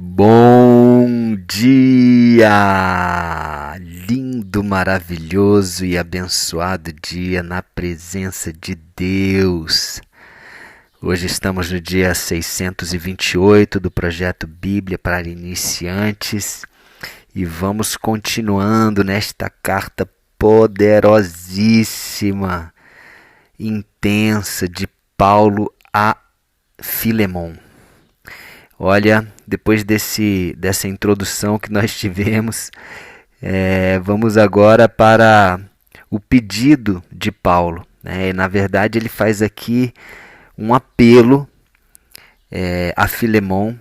Bom dia! Lindo, maravilhoso e abençoado dia na presença de Deus. Hoje estamos no dia 628 do projeto Bíblia para Iniciantes e vamos continuando nesta carta poderosíssima, intensa de Paulo a Filemon. Olha, depois dessa introdução que nós tivemos, vamos agora para o pedido de Paulo. Na verdade, ele faz aqui um apelo a Filemon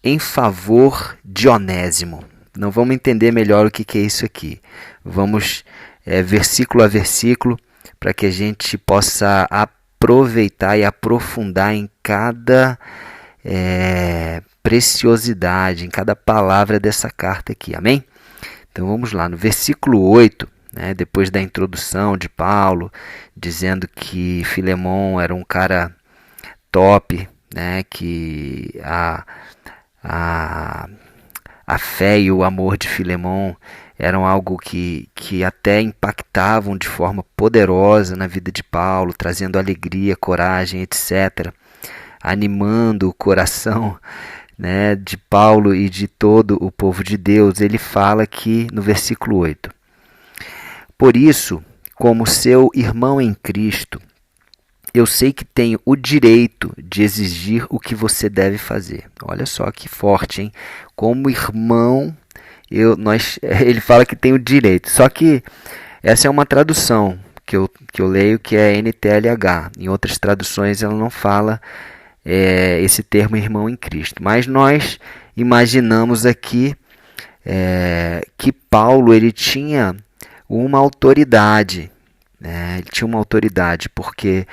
em favor de Onésimo. Não vamos entender melhor o que é isso aqui. Vamos versículo a versículo para que a gente possa aproveitar e aprofundar em cada preciosidade, em cada palavra dessa carta aqui, amém? Então vamos lá, no versículo 8, depois da introdução de Paulo, dizendo que Filemon era um cara top, que a fé e o amor de Filemon eram algo que até impactavam de forma poderosa na vida de Paulo, trazendo alegria, coragem, etc., animando o coração de Paulo e de todo o povo de Deus. Ele fala aqui no versículo 8: Por isso, como seu irmão em Cristo, eu sei que tenho o direito de exigir o que você deve fazer. Olha só que forte, hein? Como irmão, ele fala que tem o direito. Só que essa é uma tradução que eu leio, que é NTLH. Em outras traduções ela não fala esse termo irmão em Cristo. Mas nós imaginamos aqui que Paulo ele tinha uma autoridade. Ele tinha uma autoridade, porque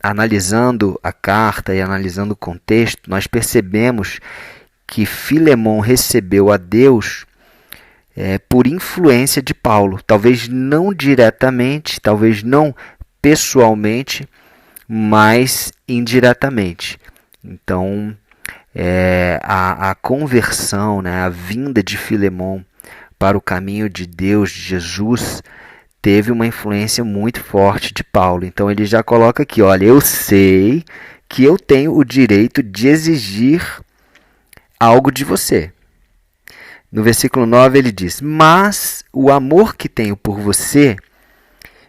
analisando a carta e analisando o contexto, nós percebemos que Filemon recebeu a Deus por influência de Paulo. Talvez não diretamente, talvez não pessoalmente, mas indiretamente. Então, a conversão, a vinda de Filemon para o caminho de Deus, de Jesus, teve uma influência muito forte de Paulo. Então, ele já coloca aqui, olha, eu sei que eu tenho o direito de exigir algo de você. No versículo 9 ele diz: mas o amor que tenho por você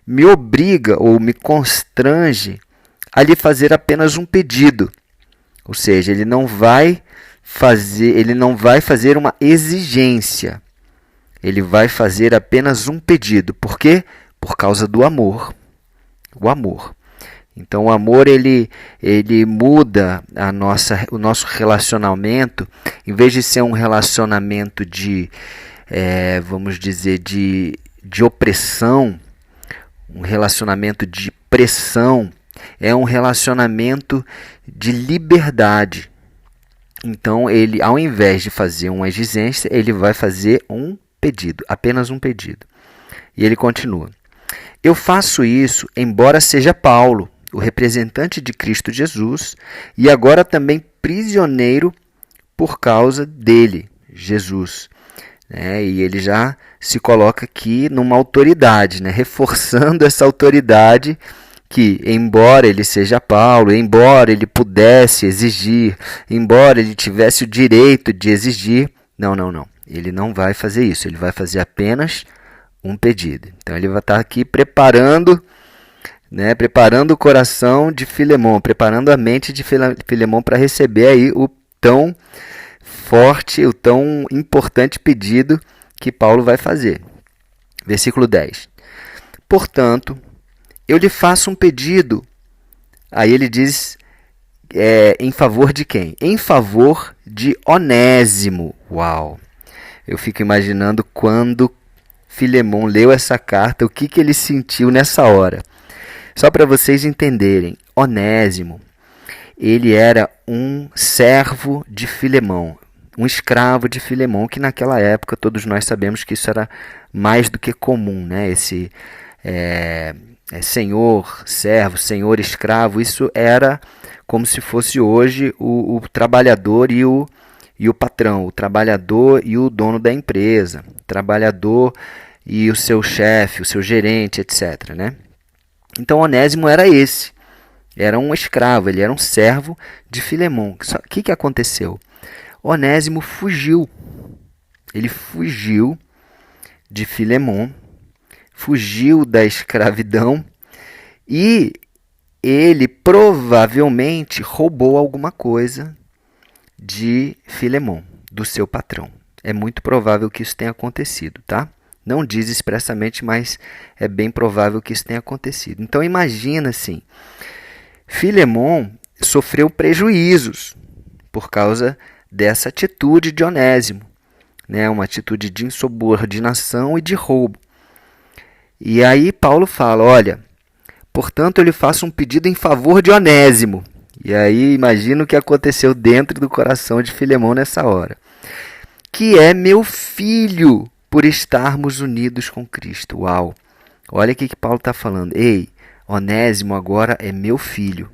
me obriga ou me constrange a lhe fazer apenas um pedido. Ou seja, ele não vai fazer uma exigência. Ele vai fazer apenas um pedido. Por quê? Por causa do amor. O amor. Então, o amor ele muda o nosso relacionamento. Em vez de ser um relacionamento vamos dizer, de opressão, um relacionamento de pressão, é um relacionamento de liberdade. Então, ele, ao invés de fazer uma exigência, ele vai fazer um pedido, apenas um pedido. E ele continua: eu faço isso embora seja Paulo, o representante de Cristo Jesus, e agora também prisioneiro por causa dele, Jesus. E ele já se coloca aqui numa autoridade, reforçando essa autoridade que, embora ele seja Paulo, embora ele pudesse exigir, embora ele tivesse o direito de exigir, não. Ele não vai fazer isso, ele vai fazer apenas um pedido. Então ele vai estar aqui preparando o coração de Filemon, preparando a mente de Filemon para receber aí o tão forte, o tão importante pedido que Paulo vai fazer. Versículo 10. Portanto, eu lhe faço um pedido. Aí ele diz, em favor de quem? Em favor de Onésimo. Uau! Eu fico imaginando quando Filemon leu essa carta, o que ele sentiu nessa hora. Só para vocês entenderem, Onésimo, ele era um servo de Filemon, um escravo de Filemon, que naquela época todos nós sabemos que isso era mais do que comum, Esse senhor, servo, senhor, escravo, isso era como se fosse hoje o trabalhador e o e o patrão, o trabalhador e o dono da empresa, o trabalhador e o seu chefe, o seu gerente, etc., né? Então, Onésimo era esse. Era um escravo, ele era um servo de Filemon. O que aconteceu? Onésimo fugiu. Ele fugiu de Filemon, fugiu da escravidão e ele provavelmente roubou alguma coisa de Filemon, do seu patrão. É muito provável que isso tenha acontecido, tá? Não diz expressamente, mas é bem provável que isso tenha acontecido. Então imagina assim, Filemon sofreu prejuízos por causa dessa atitude de Onésimo, né? Uma atitude de insubordinação e de roubo. E aí Paulo fala, olha, portanto eu lhe faço um pedido em favor de Onésimo. E aí imagina o que aconteceu dentro do coração de Filemon nessa hora. Que é meu filho, por estarmos unidos com Cristo. Uau! Olha o que Paulo está falando. Ei, Onésimo agora é meu filho.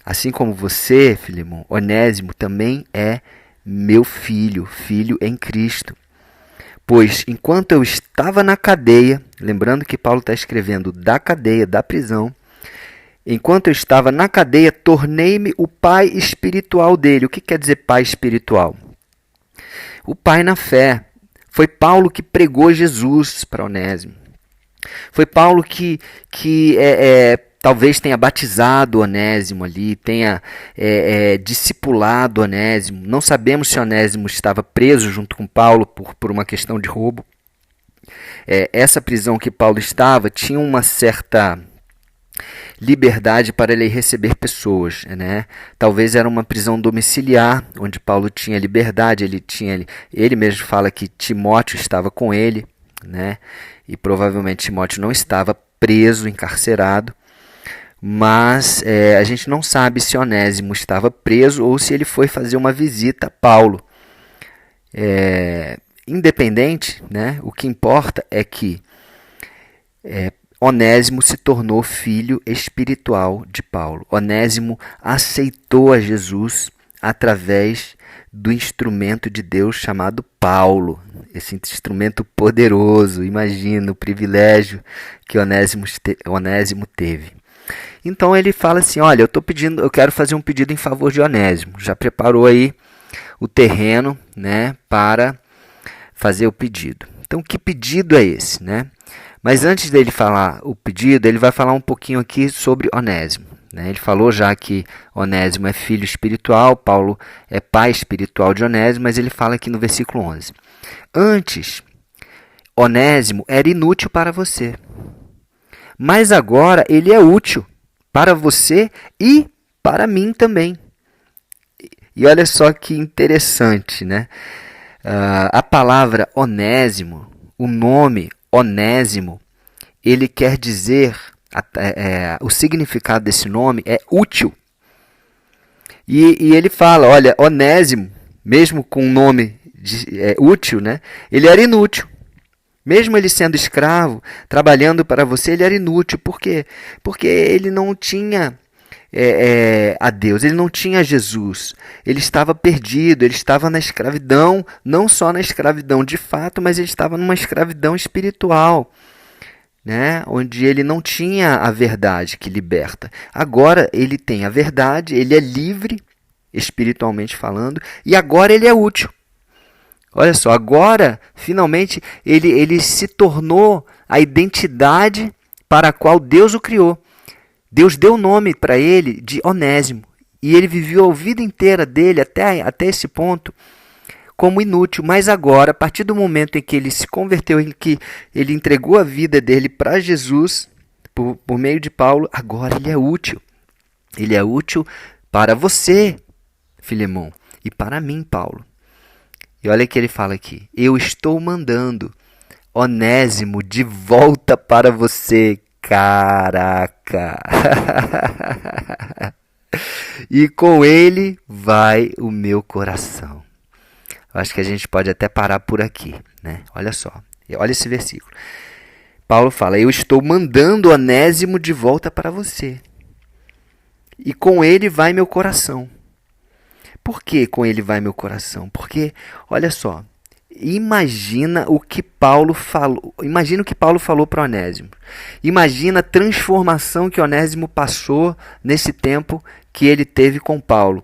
Assim como você, Filemon, Onésimo também é meu filho, filho em Cristo. Pois enquanto eu estava na cadeia, lembrando que Paulo está escrevendo da cadeia, da prisão, enquanto eu estava na cadeia, tornei-me o pai espiritual dele. O que quer dizer pai espiritual? O pai na fé. Foi Paulo que pregou Jesus para Onésimo. Foi Paulo que talvez tenha batizado Onésimo ali, tenha discipulado Onésimo. Não sabemos se Onésimo estava preso junto com Paulo por uma questão de roubo. Essa prisão que Paulo estava tinha uma certa liberdade para ele receber pessoas, né? Talvez era uma prisão domiciliar, onde Paulo tinha liberdade, ele mesmo fala que Timóteo estava com ele, né? E provavelmente Timóteo não estava preso, encarcerado, mas a gente não sabe se Onésimo estava preso ou se ele foi fazer uma visita a Paulo. Independente, né? O que importa é que Onésimo se tornou filho espiritual de Paulo. Onésimo aceitou a Jesus através do instrumento de Deus chamado Paulo. Esse instrumento poderoso. Imagina o privilégio que Onésimo teve. Então ele fala assim, olha, eu quero fazer um pedido em favor de Onésimo. Já preparou aí o terreno, né, para fazer o pedido. Então que pedido é esse, né? Mas antes dele falar o pedido, ele vai falar um pouquinho aqui sobre Onésimo, né? Ele falou já que Onésimo é filho espiritual, Paulo é pai espiritual de Onésimo, mas ele fala aqui no versículo 11. Antes, Onésimo era inútil para você, mas agora ele é útil para você e para mim também. E olha só que interessante, né? A palavra Onésimo, o nome Onésimo, ele quer dizer, o significado desse nome é útil. E ele fala, olha, Onésimo, mesmo com um nome útil, né, ele era inútil. Mesmo ele sendo escravo, trabalhando para você, ele era inútil. Por quê? Porque ele não tinha a Deus, ele não tinha Jesus. Ele estava perdido, ele estava na escravidão, não só na escravidão de fato, mas ele estava numa escravidão espiritual, né? Onde ele não tinha a verdade que liberta. Agora ele tem a verdade, ele é livre, espiritualmente falando, e agora ele é útil. Olha só, agora, finalmente, ele se tornou a identidade para a qual Deus o criou. Deus deu o nome para ele de Onésimo. E ele viveu a vida inteira dele, até esse ponto, como inútil. Mas agora, a partir do momento em que ele se converteu, em que ele entregou a vida dele para Jesus, por meio de Paulo, agora ele é útil. Ele é útil para você, Filemon, e para mim, Paulo. E olha o que ele fala aqui. Eu estou mandando Onésimo de volta para você. Caraca! E com ele vai o meu coração. Eu acho que a gente pode até parar por aqui, né? Olha só. Olha esse versículo. Paulo fala, eu estou mandando Onésimo de volta para você. E com ele vai meu coração. Por que com ele vai meu coração? Porque, olha só, imagina o que Paulo falou para Onésimo. Imagina a transformação que Onésimo passou nesse tempo que ele teve com Paulo.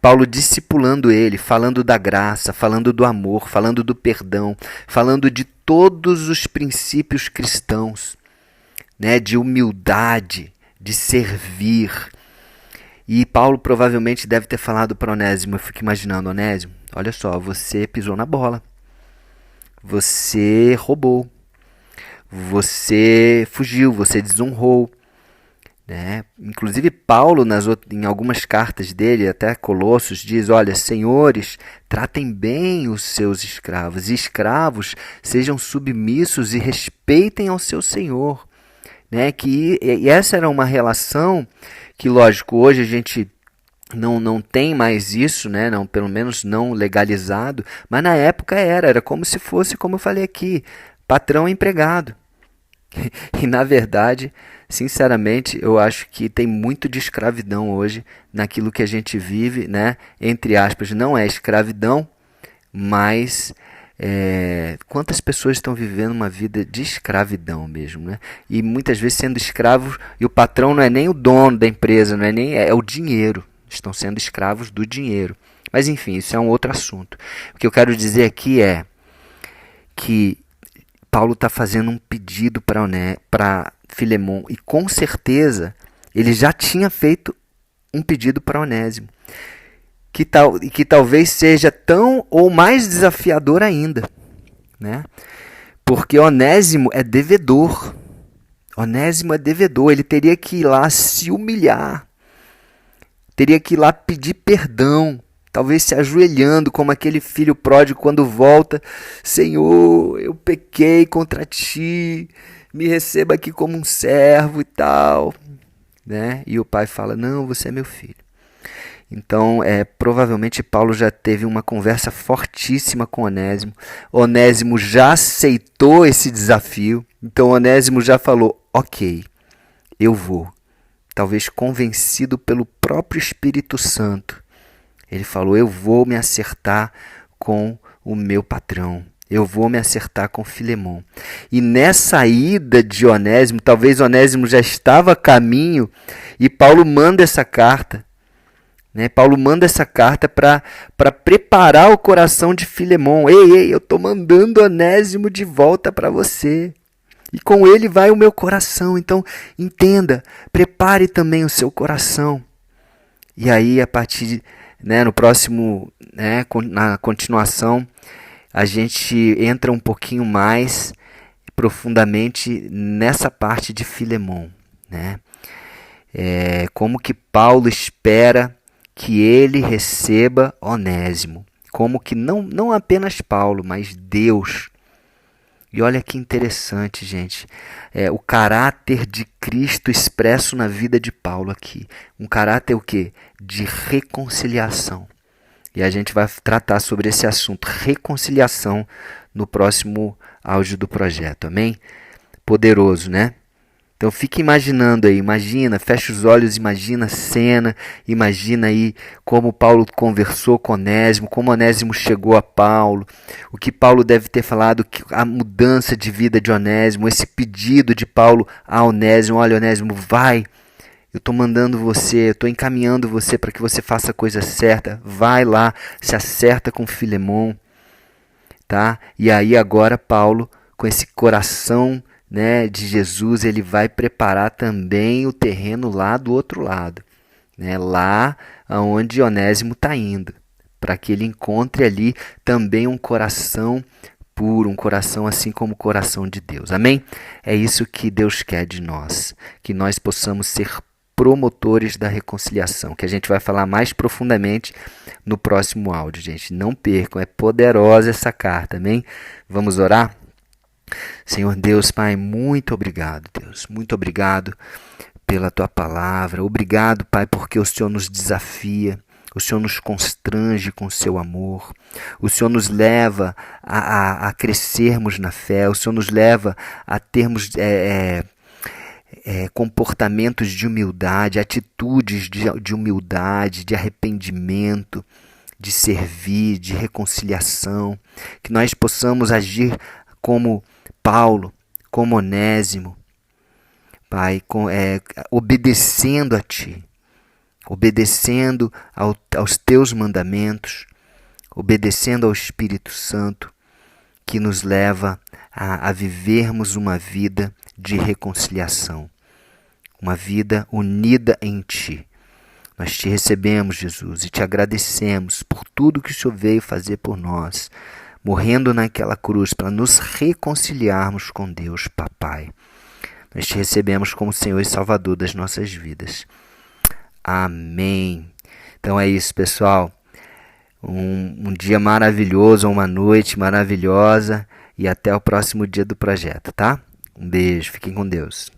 Paulo discipulando ele, falando da graça, falando do amor, falando do perdão, falando de todos os princípios cristãos, né, de humildade, de servir. E Paulo provavelmente deve ter falado para Onésimo, eu fico imaginando, Onésimo, olha só, você pisou na bola, você roubou, você fugiu, você desonrou. Né? Inclusive Paulo, em algumas cartas dele, até Colossos, diz, olha, senhores, tratem bem os seus escravos, e escravos sejam submissos e respeitem ao seu senhor. Né? E essa era uma relação que, lógico, hoje a gente não tem mais isso, né? Não, pelo menos não legalizado, mas na época era como se fosse, como eu falei aqui, patrão e empregado. E na verdade, sinceramente, eu acho que tem muito de escravidão hoje naquilo que a gente vive, né? Entre aspas, não é escravidão, mas quantas pessoas estão vivendo uma vida de escravidão mesmo, né? E muitas vezes sendo escravos, e o patrão não é nem o dono da empresa, não é nem é o dinheiro. Estão sendo escravos do dinheiro. Mas enfim, isso é um outro assunto. O que eu quero dizer aqui é que Paulo está fazendo um pedido para Filemon, e com certeza ele já tinha feito um pedido para Onésimo, que talvez seja tão ou mais desafiador ainda, né? Porque Onésimo é devedor. Onésimo é devedor, ele teria que ir lá se humilhar, teria que ir lá pedir perdão, talvez se ajoelhando como aquele filho pródigo quando volta, Senhor, eu pequei contra ti, me receba aqui como um servo e tal, né? E o pai fala, não, você é meu filho. Então, provavelmente Paulo já teve uma conversa fortíssima com Onésimo. Onésimo já aceitou esse desafio. Então, Onésimo já falou, ok, eu vou. Talvez convencido pelo próprio Espírito Santo. Ele falou, eu vou me acertar com o meu patrão. Eu vou me acertar com Filemon. E nessa ida de Onésimo, talvez Onésimo já estava a caminho, e Paulo manda essa carta. Né? Paulo manda essa carta para preparar o coração de Filemon. Ei, eu estou mandando Onésimo de volta para você. E com ele vai o meu coração. Então, entenda, prepare também o seu coração. E aí, a partir, no próximo, na continuação, a gente entra um pouquinho mais profundamente nessa parte de Filemon. Né? Como que Paulo espera que ele receba Onésimo. Como que não apenas Paulo, mas Deus. E olha que interessante, gente. O caráter de Cristo expresso na vida de Paulo aqui. Um caráter o quê? De reconciliação. E a gente vai tratar sobre esse assunto, reconciliação, no próximo áudio do projeto. Amém? Poderoso, né? Então fique imaginando aí, fecha os olhos, imagina a cena, imagina aí como Paulo conversou com Onésimo, como Onésimo chegou a Paulo, o que Paulo deve ter falado, a mudança de vida de Onésimo, esse pedido de Paulo a Onésimo, olha Onésimo, vai, eu estou mandando você, eu estou encaminhando você para que você faça a coisa certa, vai lá, se acerta com Filemon, tá? E aí agora Paulo, com esse coração de Jesus, ele vai preparar também o terreno lá do outro lado, lá onde Onésimo está indo, para que ele encontre ali também um coração puro, um coração assim como o coração de Deus. Amém? É isso que Deus quer de nós, que nós possamos ser promotores da reconciliação, que a gente vai falar mais profundamente no próximo áudio, gente. Não percam, é poderosa essa carta, amém? Vamos orar? Senhor Deus, Pai, muito obrigado, Deus. Muito obrigado pela Tua palavra. Obrigado, Pai, porque o Senhor nos desafia. O Senhor nos constrange com o Seu amor. O Senhor nos leva a crescermos na fé. O Senhor nos leva a termos comportamentos de humildade, atitudes de humildade, de arrependimento, de servir, de reconciliação, que nós possamos agir como Paulo, como Onésimo, Pai, obedecendo a Ti, obedecendo aos Teus mandamentos, obedecendo ao Espírito Santo, que nos leva a vivermos uma vida de reconciliação, uma vida unida em Ti. Nós Te recebemos, Jesus, e Te agradecemos por tudo que o Senhor veio fazer por nós, morrendo naquela cruz para nos reconciliarmos com Deus, Papai. Nós Te recebemos como Senhor e Salvador das nossas vidas. Amém. Então é isso, pessoal. Um dia maravilhoso, uma noite maravilhosa e até o próximo dia do projeto, tá? Um beijo, fiquem com Deus.